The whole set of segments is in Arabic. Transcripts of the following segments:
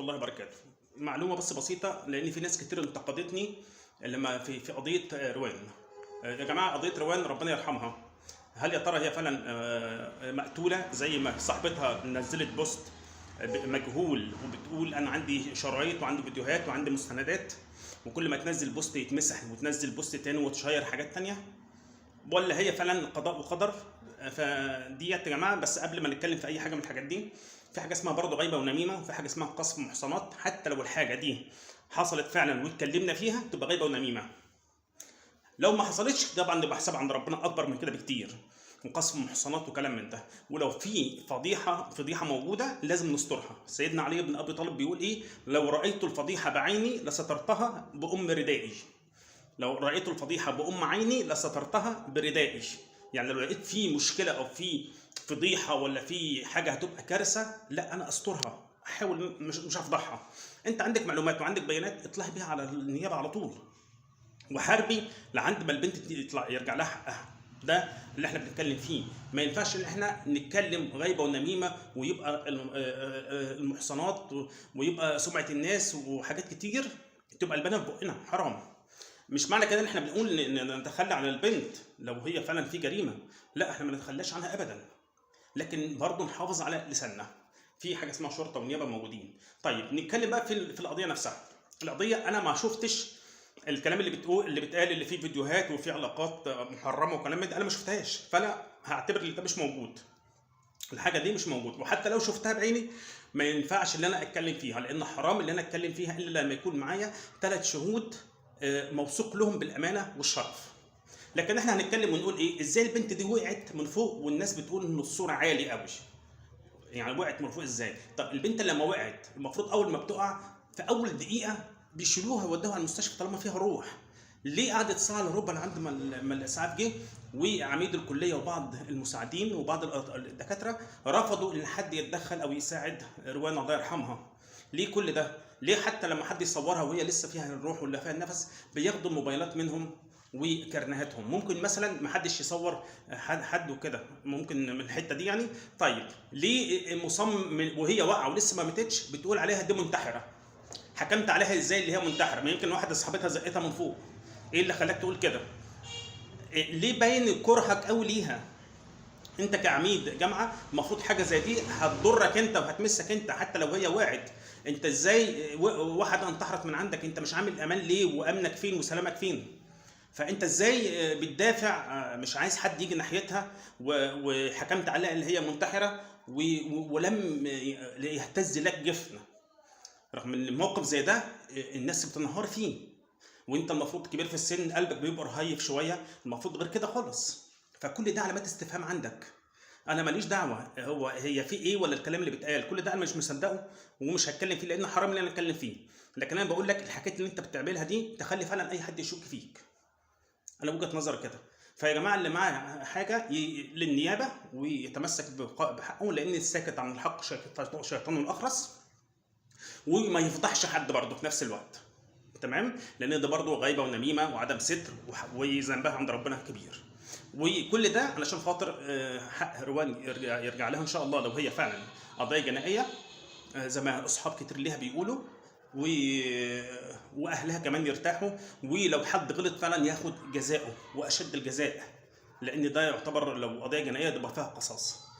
الله وبركاته. معلومه بس بسيطه، لان في ناس كتير انتقدتني لما في قضيه روان. يا جماعه قضيه روان ربنا يرحمها، هل يا ترى هي فعلا مقتوله زي ما صاحبتها نزلت بوست مجهول وبتقول انا عندي شرايط وعندي فيديوهات وعندي مستندات، وكل ما تنزل بوست يتمسح وتنزل بوست تاني وتشير حاجات تانيه؟ ولا هي فعلا قضاء وقدر؟ فديت يا جماعه. بس قبل ما نتكلم في اي حاجه من الحاجات دي، في حاجه اسمها برضه غيبه ونميمه، وفي حاجه اسمها قذف محصنات. حتى لو الحاجه دي حصلت فعلا واتكلمنا فيها تبقى غيبه ونميمه. لو ما حصلتش طبعا يبقى حساب عند ربنا اكبر من كده بكتير، وقذف محصنات وكلام من ده. ولو في فضيحه موجوده لازم نسترها. سيدنا علي بن ابي طالب بيقول ايه؟ لو رايت الفضيحه بعيني لسترتها بام ردائي. لو رأيت الفضيحة بأم عيني لسترتها بردائي. يعني لو لقيت في مشكلة أو في فضيحة ولا في حاجة هتبقى كارثة، لا أنا أسترها، أحاول مش أفضحها. أنت عندك معلومات وعندك بيانات، اطلعي بيها على النيابة على طول، وحاربي لعند ما البنت يرجع لها حقها. ده اللي احنا بنتكلم فيه. ما ينفعش ان احنا نتكلم غيبه ونميمه ويبقى المحصنات ويبقى سمعه الناس وحاجات كتير تبقى البنات في بقنا. حرام. مش معنى كده ان احنا بنقول ان نتخلى عن البنت لو هي فعلا في جريمه، لا احنا ما نتخلاش عنها ابدا، لكن برضه نحافظ على لساننا. في حاجه اسمها شرطه ونيابه موجودين. طيب نتكلم بقى في القضيه نفسها. القضيه انا ما شفتش الكلام اللي بيتقال اللي فيه فيديوهات وفي علاقات محرمه وكلام من ده، انا ما شفتهاش، فانا هعتبر ان ده مش موجود. الحاجه دي مش موجود، وحتى لو شفتها بعيني ما ينفعش ان انا اتكلم فيها، لان حرام ان انا اتكلم فيها الا لما يكون معايا 3 شهود موثوق لهم بالامانه والشرف. لكن احنا هنتكلم ونقول ايه؟ ازاي البنت دي وقعت من فوق والناس بتقول ان الصوره عالي قوي؟ يعني وقعت من فوق ازاي؟ طب البنت لما وقعت المفروض اول ما بتقع في اول دقيقه بيشيلوها ويودوها على المستشفى طالما فيها روح. ليه قعدت ساعه الا ربع لحد ما الاسعاف جه وعميد الكليه وبعض المساعدين وبعض الدكاتره رفضوا ان حد يتدخل او يساعد روان الله يرحمها؟ ليه كل ده؟ ليه حتى لما حد يصورها وهي لسه فيها الروح ولا فيها النفس بياخدوا الموبايلات منهم وكرنيهاتهم؟ ممكن مثلا ما حدش يصور حد وكده، ممكن من الحته دي يعني. طيب ليه مصمم وهي واقعه ولسه ما ماتتش بتقول عليها دي منتحره؟ حكمت عليها ازاي اللي هي منتحره؟ ما يمكن واحده صاحبتها زقتها من فوق. ايه اللي خلاك تقول كده؟ ليه باين كرهك قوي ليها؟ انت كعميد جامعه المفروض حاجه زي دي هتضرك انت وهتمسك انت حتى لو هي وقعت. انت ازاي واحده انتحرت من عندك؟ انت مش عامل امان ليه؟ وامنك فين وسلامك فين؟ فانت ازاي بتدافع مش عايز حد يجي ناحيتها وحكمت عليها اللي هي منتحره ولم يهتز لك جفن؟ رغم ان الموقف زي ده الناس بتنهار فيه، وانت المفروض كبير في السن قلبك بيبقى رهيف شويه، المفروض غير كده خالص. فكل ده علامات استفهام عندك. انا ماليش دعوه هي في ايه ولا الكلام اللي بيتقال، كل ده انا مش مصدقه ومش هتكلم فيه لان حرام اللي انا اتكلم فيه. لكن انا بقول لك الحاجات اللي انت بتعملها دي تخلي فعلا اي حد يشك فيك. انا وجهه نظري كده. فيا جماعه اللي معاه حاجه للنيابه ويتمسك بحقه، لان الساكت عن الحق شيطان الاخرس، وما يفضحش حد برضه في نفس الوقت. تمام؟ لان ده برضه غيبه ونميمه وعدم ستر وذنبها عند ربنا كبير. وكل ده علشان خاطر حق روان يرجع لها ان شاء الله لو هي فعلا قضيه جنائيه زي ما اصحاب كتير ليها بيقولوا، واهلها كمان يرتاحوا، ولو حد غلط فعلا ياخد جزاؤه واشد الجزاء، لان ده يعتبر لو قضيه جنائيه تبقى فيها قصاص.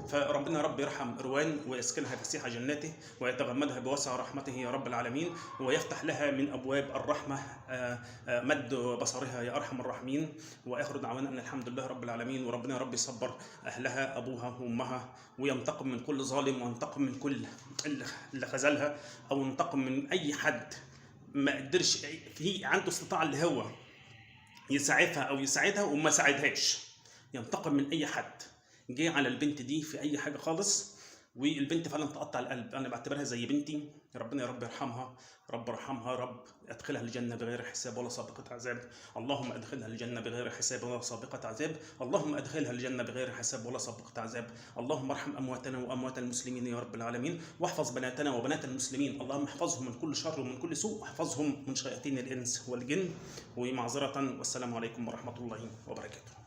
فربنا رب يرحم روان ويسكنها فسيح جناته ويتغمدها بوسع رحمته يا رب العالمين، ويفتح لها من ابواب الرحمه مد بصرها يا ارحم الراحمين. واخر دعوانا ان الحمد لله رب العالمين، وربنا يا رب يصبر اهلها ابوها وامها، وينتقم من كل ظالم، وينتقم من كل اللي خذلها، او ينتقم من اي حد ما قدرش في عنده استطاعه اللي هو يساعدها او يساعدها وما ساعدهاش. ينتقم من اي حد جه على البنت دي في اي حاجه خالص، والبنت فعلا تقطع القلب. انا بعتبرها زي بنتي. ربنا يا رب يرحمها، رب ارحمها، رب ادخلها الجنه بغير حساب ولا سابقه عذاب. اللهم ادخلها الجنه بغير حساب ولا سابقه عذاب. اللهم ادخلها الجنه بغير حساب ولا سابقه عذاب. اللهم ارحم امواتنا واموات المسلمين يا رب العالمين، واحفظ بناتنا وبنات المسلمين. اللهم احفظهم من كل شر ومن كل سوء، واحفظهم من شياطين الانس والجن. ومعذره، والسلام عليكم ورحمه الله وبركاته.